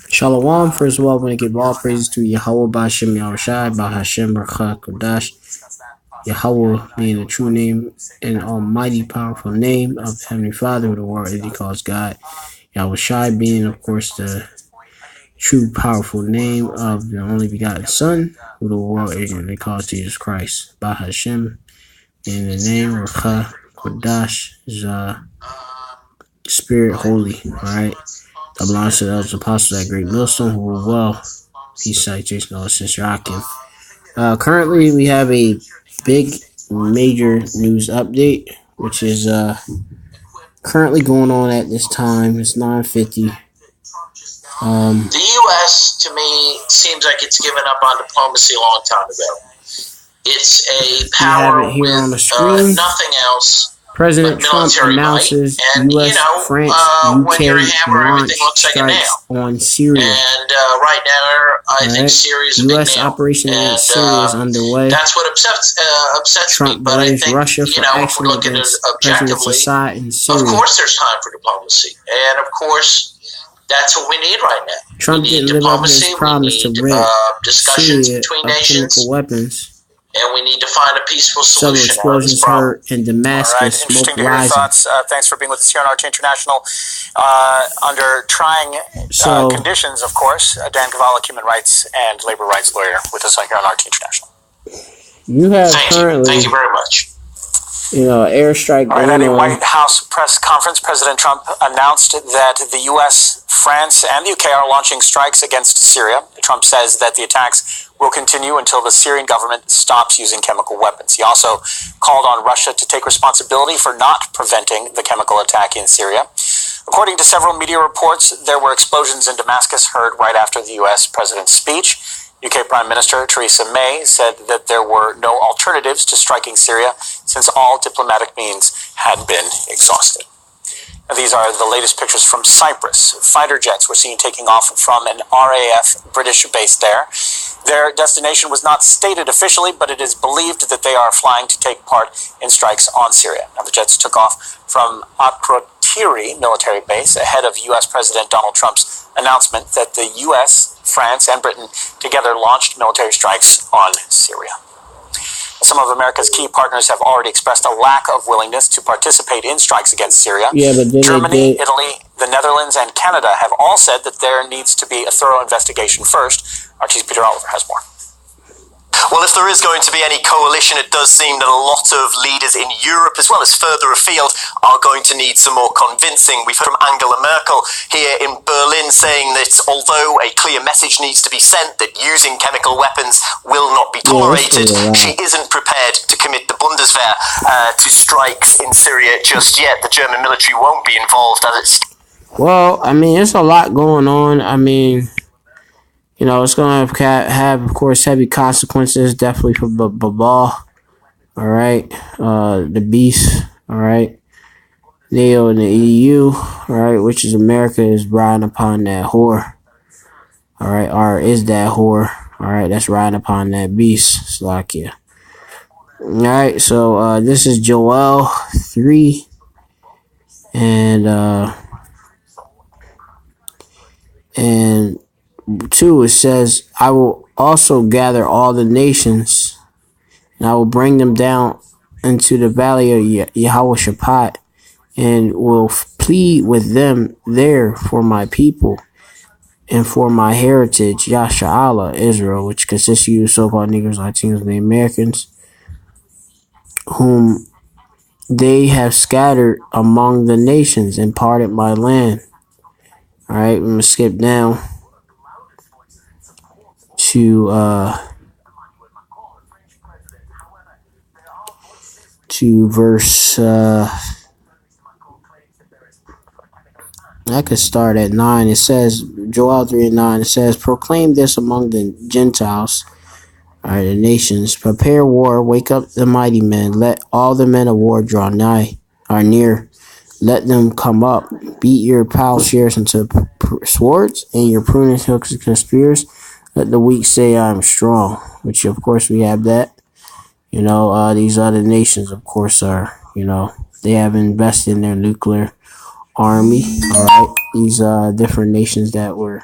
Shalom, first of all, I want to give all praises to Yahweh Ba'Shem Yahushai, Ba'Hashem Barcha Kodash. Yahweh being the true name and almighty powerful name of Heavenly Father, who the world is calls God. Yahushai being, of course, the true powerful name of the only begotten Son, who the world ignorantly calls Jesus Christ. Ba'Hashem being the name of Barcha Kodash is Spirit Holy, alright? That belongs to the elders apostles at Great Millstone who rule well. Peace, salutation, all since Yakim. Currently, we have a big, major news update, which is currently going on at this time. It's 9:50. The U.S., to me, seems like it's given up on diplomacy a long time ago. It's a power with nothing else. President Trump announces U.S., France, UK launch strikes on Syria. And right now, I think Syria is a U.S. operation in Syria is underway. That's what upsets Trump me. But I think, Russia for if we look at it objectively, in Syria. Of course there's time for diplomacy. And of course, that's what we need right now. Trump didn't live up to his promise to rid discussions Syria between of nations. chemical weapons. And we need to find a peaceful solution. Several explosions heard in Damascus. All right, interesting to hear your thoughts. Thanks for being with us here on RT International. Under trying conditions, of course, Dan Cavallo, human rights and labor rights lawyer, with us here on RT International. You have Thank you very much. Airstrike going at a on. White House press conference, President Trump announced that the U.S., France, and the U.K. are launching strikes against Syria. Trump says that the attacks will continue until the Syrian government stops using chemical weapons. He also called on Russia to take responsibility for not preventing the chemical attack in Syria. According to several media reports, there were explosions in Damascus heard right after the U.S. president's speech. UK Prime Minister Theresa May said that there were no alternatives to striking Syria since all diplomatic means had been exhausted. Now, these are the latest pictures from Cyprus. Fighter jets were seen taking off from an RAF British base there. Their destination was not stated officially, but it is believed that they are flying to take part in strikes on Syria. Now, the jets took off from Akrotiri military base ahead of U.S. President Donald Trump's announcement that the U.S., France, and Britain together launched military strikes on Syria. Some of America's key partners have already expressed a lack of willingness to participate in strikes against Syria. Yeah, but Germany, Italy, the Netherlands, and Canada have all said that there needs to be a thorough investigation first. RT's Peter Oliver has more. Well, if there is going to be any coalition, it does seem that a lot of leaders in Europe, as well as further afield, are going to need some more convincing. We've heard from Angela Merkel here in Berlin saying that although a clear message needs to be sent that using chemical weapons will not be tolerated, she isn't prepared to commit the Bundeswehr to strikes in Syria just yet. The German military won't be involved as it's... Well, I mean, there's a lot going on. I mean, it's going to have, of course, heavy consequences, definitely for Babal, all right, the beast, all right, NATO and the EU, all right, which is America is riding upon that whore, all right, or is that whore, all right, that's riding upon that beast, Slovakia. All right, so this is Joel 3, and 2, it says, I will also gather all the nations, and I will bring them down into the valley of Yahweh Shaphat, and will plead with them there for my people and for my heritage, Yasha'Allah, Israel, which consists of you so-called Negroes, Latinos, and the Americans, whom they have scattered among the nations and parted my land. All right, I'm going to skip down to verse, I could start at 9. It says, Joel 3 and 9, it says, proclaim this among the Gentiles, all right, the nations, prepare war, wake up the mighty men, let all the men of war draw nigh, or near, let them come up, beat your plowshares into swords, and your pruning hooks into spears. Let the weak say I am strong, which of course we have that. These other nations, of course, are, they have invested in their nuclear army. All right, these different nations that were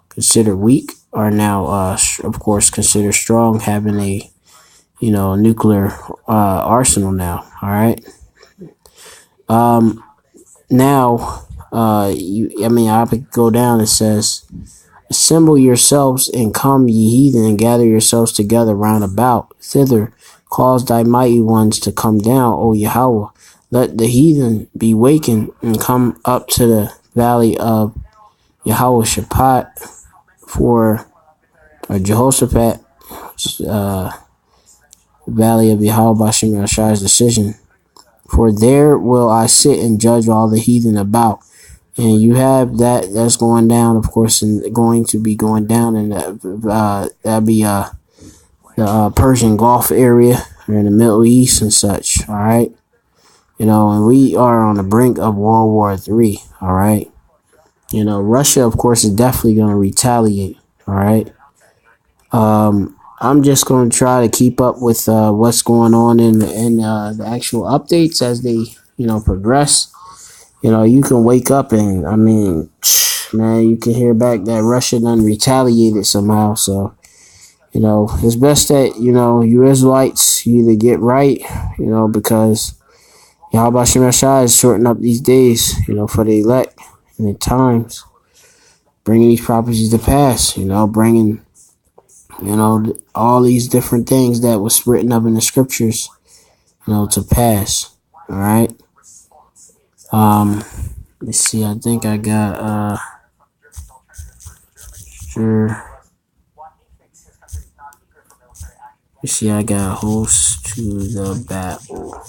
considered weak are now, of course, considered strong, having a nuclear arsenal now. All right. Now, I could go down. It says, "Assemble yourselves and come, ye heathen, and gather yourselves together round about. Thither cause thy mighty ones to come down, O Yahweh. Let the heathen be wakened and come up to the valley of Yahweh Shaphat for Jehoshaphat, uh, valley of Yahweh Bashem Yashai's decision. For there will I sit and judge all the heathen about." And you have that's going down, of course, and going to be going down, and that'd be the Persian Gulf area or in the Middle East and such. All right, and we are on the brink of World War III. All right, Russia, of course, is definitely going to retaliate. All right. I'm just going to try to keep up with what's going on in the actual updates as they progress. You can wake up and, man, you can hear back that Russia done retaliated somehow. So, it's best that, you Israelites, you either get right, because Yahweh Shem Yashai is shortening up these days, for the elect and the times, bringing these prophecies to pass, bringing, all these different things that was written up in the scriptures, to pass. All right. Let's see. I think I got sure. Let's see. I got host to the battle.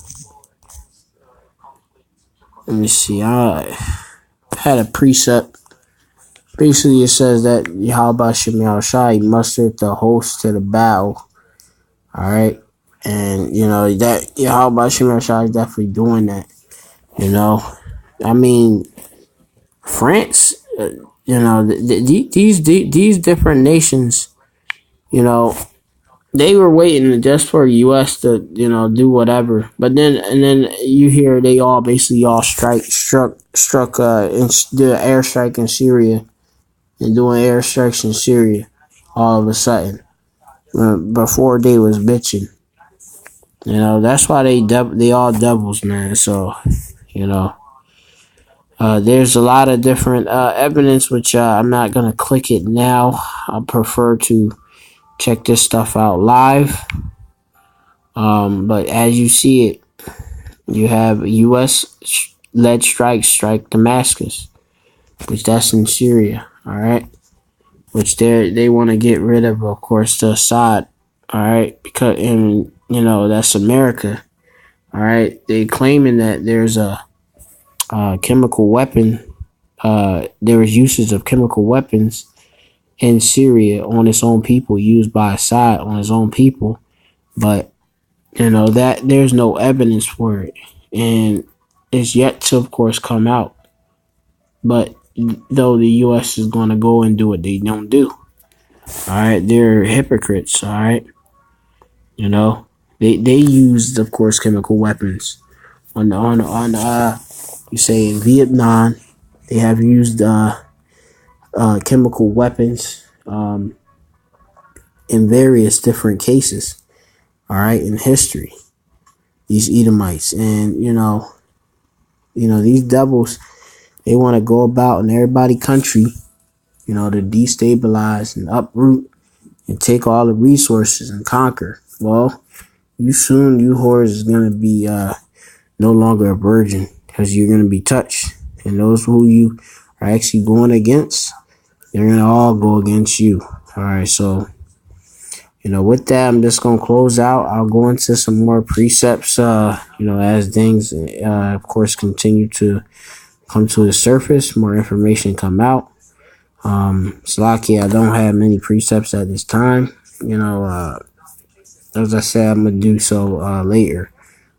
Let me see. I had a precept. Basically, it says that Yahweh Shem Yahushai mustered the host to the battle. All right, and that Yahweh Shem Yahushai is definitely doing that. France. These different nations. They were waiting just for U.S. to do whatever, but then you hear they all basically all struck and did an airstrike in Syria and doing airstrikes in Syria all of a sudden before they was bitching. That's why they all devils, man. So there's a lot of different evidence, which I'm not gonna click it now. I prefer to check this stuff out live. But as you see it, you have U.S.-led strike Damascus, which that's in Syria. All right, which they want to get rid of course, the Assad. All right, because that's America. All right, they claiming that there's a chemical weapon. There was uses of chemical weapons in Syria on its own people, used by Assad on his own people, but that there's no evidence for it, and it's yet to, of course, come out. But though the U.S. is going to go and do what they don't do, all right, they're hypocrites. All right, they used, of course, chemical weapons on you say in Vietnam. They have used chemical weapons in various different cases. All right, in history, these Edomites, and these devils, they want to go about in everybody country, to destabilize and uproot and take all the resources and conquer. Well, you whores is gonna be no longer a virgin, because you're gonna be touched, and those who you are actually going against, they're gonna all go against you. All right, so with that, I'm just gonna close out. I'll go into some more precepts, as things, of course, continue to come to the surface, more information come out. Slaki, I don't have many precepts at this time. As I said, I'm gonna do so later.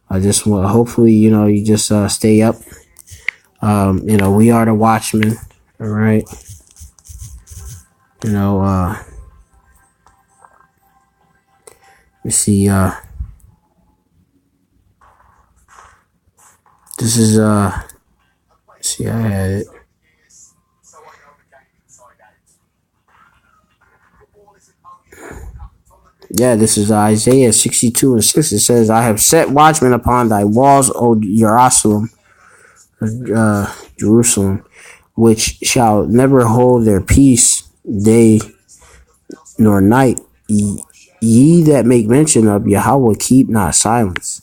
I just want, hopefully, you just stay up. We are the watchmen. All right. Let's see. This is let's see, I had it. Yeah, this is Isaiah 62:6. It says, I have set watchmen upon thy walls, O Jerusalem, Jerusalem, which shall never hold their peace day nor night. Ye that make mention of Yahweh keep not silence.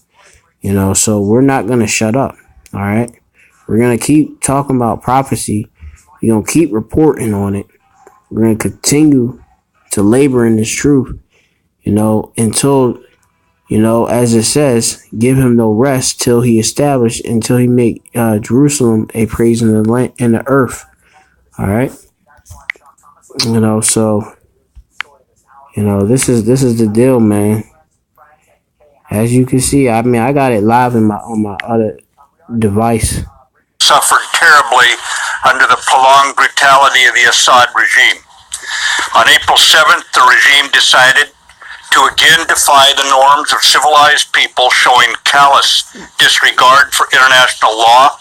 You know, so we're not going to shut up. All right. We're going to keep talking about prophecy. We're going to keep reporting on it. We're going to continue to labor in this truth, you know, until, you know, as it says, give him no rest till he establish, until he make Jerusalem a praise in the land and the earth. All right. You know, so, you know, this is the deal, man. As you can see, I mean, I got it live on my other device. Suffered terribly under the prolonged brutality of the Assad regime. On April 7th, the regime decided to again defy the norms of civilized people, showing callous disregard for international law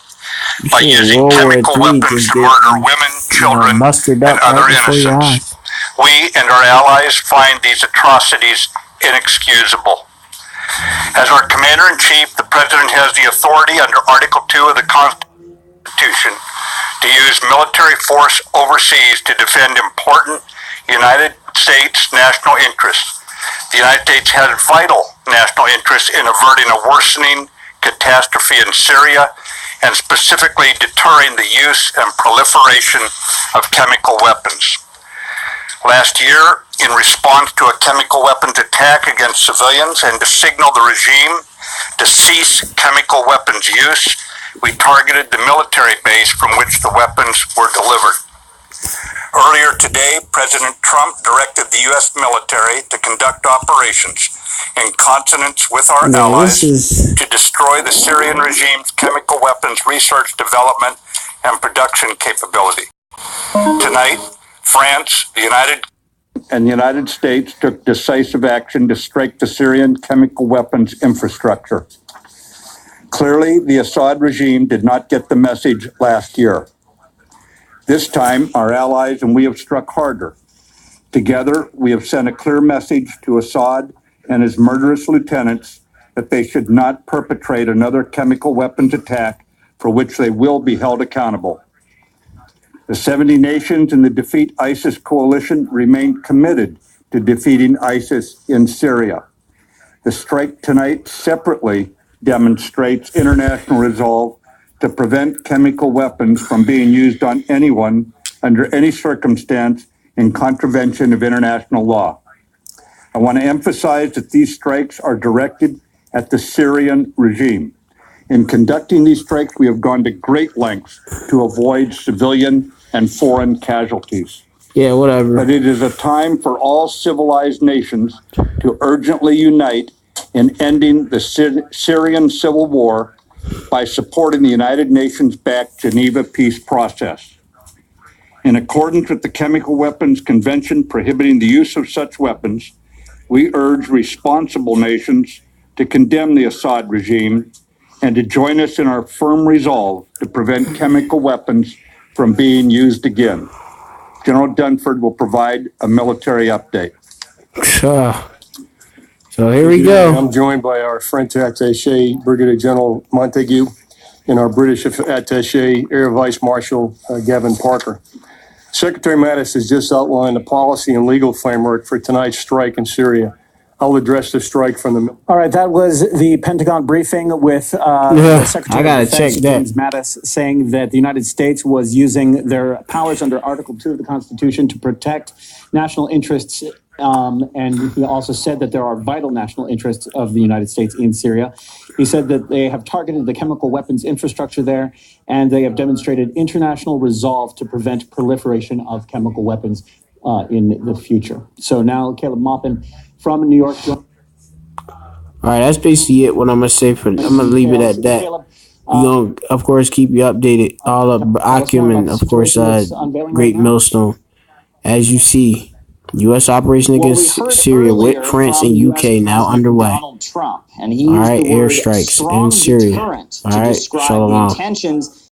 by using chemical weapons to murder women, children, and other innocents. We and our allies find these atrocities inexcusable. As our Commander-in-Chief, the President has the authority under Article 2 of the Constitution to use military force overseas to defend important United States national interests. The United States has vital national interests in averting a worsening catastrophe in Syria and specifically deterring the use and proliferation of chemical weapons. Last year, in response to a chemical weapons attack against civilians and to signal the regime to cease chemical weapons use, we targeted the military base from which the weapons were delivered. Earlier today, President Trump directed the U.S. military to conduct operations in consonance with our allies to destroy the Syrian regime's chemical weapons research, development, and production capability. Tonight, France, the United States took decisive action to strike the Syrian chemical weapons infrastructure. Clearly, the Assad regime did not get the message last year. This time, our allies and we have struck harder. Together, we have sent a clear message to Assad and his murderous lieutenants that they should not perpetrate another chemical weapons attack for which they will be held accountable. The 70 nations in the Defeat ISIS coalition remain committed to defeating ISIS in Syria. The strike tonight separately demonstrates international resolve to prevent chemical weapons from being used on anyone under any circumstance in contravention of international law. I want to emphasize that these strikes are directed at the Syrian regime. In conducting these strikes, we have gone to great lengths to avoid civilian and foreign casualties. Yeah, whatever. But it is a time for all civilized nations to urgently unite in ending the Syrian civil war by supporting the United Nations-backed Geneva peace process. In accordance with the Chemical Weapons Convention prohibiting the use of such weapons, we urge responsible nations to condemn the Assad regime and to join us in our firm resolve to prevent chemical weapons from being used again. General Dunford will provide a military update. So here we go. I'm joined by our French attaché, Brigadier General Montague, and our British attaché, Air Vice Marshal Gavin Parker. Secretary Mattis has just outlined the policy and legal framework for tonight's strike in Syria. I'll address the strike from the... All right, that was the Pentagon briefing with Secretary of Defense James Mattis saying that the United States was using their powers under Article 2 of the Constitution to protect national interests. And he also said that there are vital national interests of the United States in Syria. He said that they have targeted the chemical weapons infrastructure there, and they have demonstrated international resolve to prevent proliferation of chemical weapons in the future. So now, Caleb Maupin from New York. All right, that's basically it. What I'm gonna say I'm gonna leave it at that. We're gonna, of course, keep you updated. All of Akim and, of course, Great Millstone. As you see, U.S. operation against Syria with France and UK now underway. All right, airstrikes in Syria. All right, shalom.